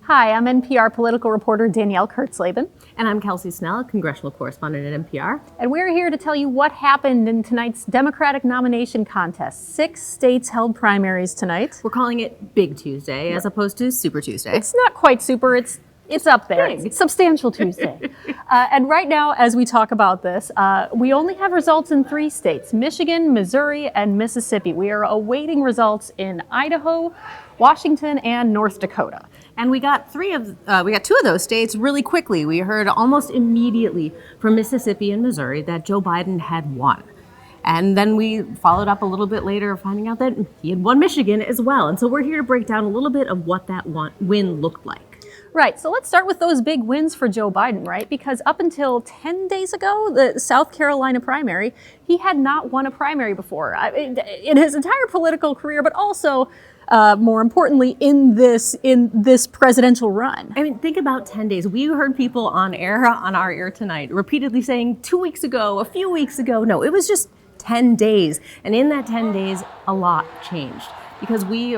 Hi, I'm NPR political reporter Danielle Kurtzleben. And I'm Kelsey Snell, congressional correspondent at NPR. And we're here to tell you what happened in tonight's Democratic nomination contest. 6 states held primaries tonight. We're calling it Big Tuesday as opposed to Super Tuesday. It's not quite super, it's up there. It's Substantial Tuesday. And right now, as we talk about this, we only have results in 3 states, Michigan, Missouri, and Mississippi. We are awaiting results in Idaho, Washington, and North Dakota. And we got 2 of those states really quickly. We heard almost immediately from Mississippi and Missouri that Joe Biden had won. And then we followed up a little bit later, finding out that he had won Michigan as well. And so we're here to break down a little bit of what that win looked like. Right, so let's start with those big wins for Joe Biden, right? Because up until 10 days ago, the South Carolina primary, he had not won a primary before in his entire political career, but also more importantly, in this presidential run. I mean, think about 10 days. We heard people on our air tonight repeatedly saying 2 weeks ago, a few weeks ago. No, it was just 10 days. And in that 10 days, a lot changed. Because we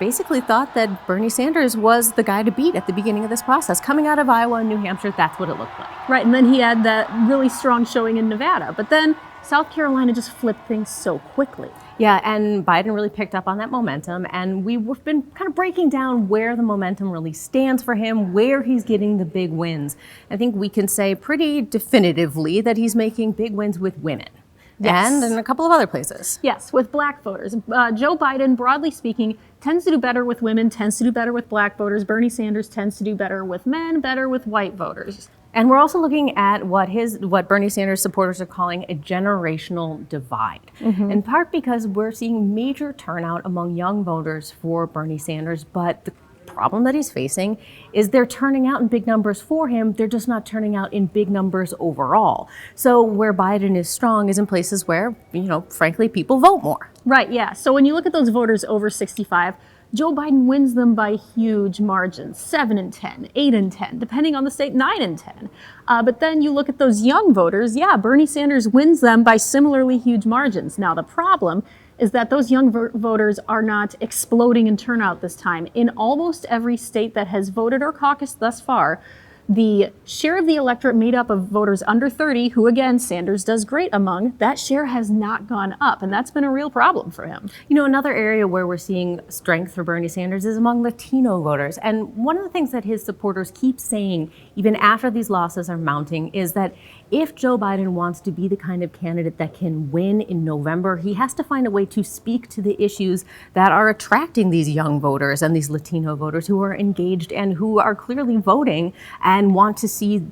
basically thought that Bernie Sanders was the guy to beat at the beginning of this process. Coming out of Iowa and New Hampshire, that's what it looked like. Kind and then he had that really strong showing in Nevada. But then South Carolina just flipped things so quickly. Yeah, and Biden really picked up on that momentum. And we've been kind of breaking down where the momentum really stands for him, where he's getting the big wins. I think we can say pretty definitively that he's making big wins with women. Yes. And in a couple of other places. Yes, with black voters. Joe Biden, broadly speaking, tends to do better with women, tends to do better with black voters. Bernie Sanders tends to do better with men, better with white voters. And we're also looking at what Bernie Sanders supporters are calling a generational divide. Mm-hmm. In part because we're seeing major turnout among young voters for Bernie Sanders, but the problem that he's facing is they're turning out in big numbers for him. They're just not turning out in big numbers overall. So where Biden is strong is in places where, frankly, people vote more. Right, yeah. So when you look at those voters over 65, Joe Biden wins them by huge margins, 7 and 10, 8 and 10, depending on the state, 9 and 10. But then you look at those young voters, Bernie Sanders wins them by similarly huge margins. Now, the problem is that those young voters are not exploding in turnout this time. In almost every state that has voted or caucused thus far, the share of the electorate made up of voters under 30, who again, Sanders does great among, that share has not gone up. And that's been a real problem for him. Another area where we're seeing strength for Bernie Sanders is among Latino voters. And one of the things that his supporters keep saying, even after these losses are mounting, is that if Joe Biden wants to be the kind of candidate that can win in November, he has to find a way to speak to the issues that are attracting these young voters and these Latino voters who are engaged and who are clearly voting and want to see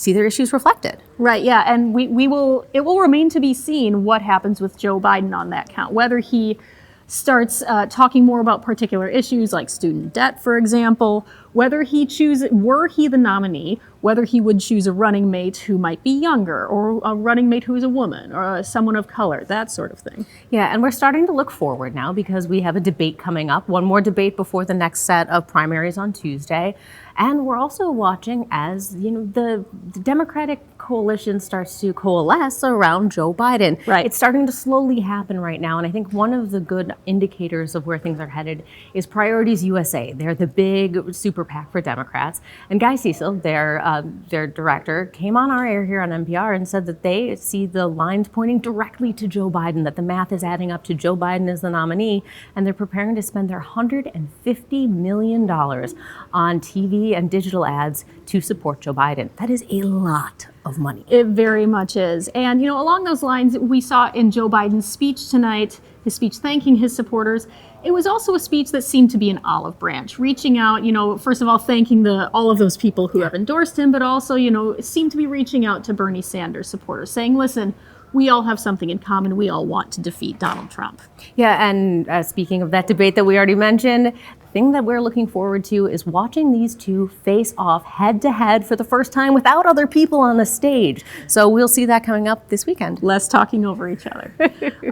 their issues reflected. Right, yeah, and it will remain to be seen what happens with Joe Biden on that count, whether he starts talking more about particular issues like student debt, for example, were he the nominee, whether he would choose a running mate who might be younger or a running mate who is a woman or someone of color, that sort of thing. Yeah, and we're starting to look forward now because we have a debate coming up, one more debate before the next set of primaries on Tuesday. And we're also watching as, the Democratic coalition starts to coalesce around Joe Biden. Right. It's starting to slowly happen right now. And I think one of the good indicators of where things are headed is Priorities USA. They're the big super PAC for Democrats. And Guy Cecil, their director, came on our air here on NPR and said that they see the lines pointing directly to Joe Biden, that the math is adding up to Joe Biden as the nominee, and they're preparing to spend their $150 million on TV and digital ads to support Joe Biden. That is a lot of money. It very much is. And, along those lines, we saw in Joe Biden's speech tonight, his speech thanking his supporters, it was also a speech that seemed to be an olive branch, reaching out, first of all, thanking all of those people who have endorsed him, but also, seemed to be reaching out to Bernie Sanders supporters, saying, listen, we all have something in common. We all want to defeat Donald Trump. Yeah, and speaking of that debate that we already mentioned, the thing that we're looking forward to is watching these two face off head to head for the first time without other people on the stage. So we'll see that coming up this weekend. Less talking over each other.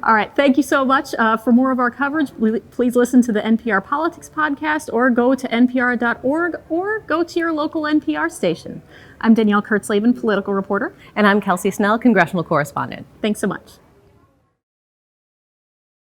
All right, thank you so much. For more of our coverage, please listen to the NPR Politics podcast or go to npr.org or go to your local NPR station. I'm Danielle Kurtzleben, political reporter. And I'm Kelsey Snell, congressional correspondent. Thanks so much.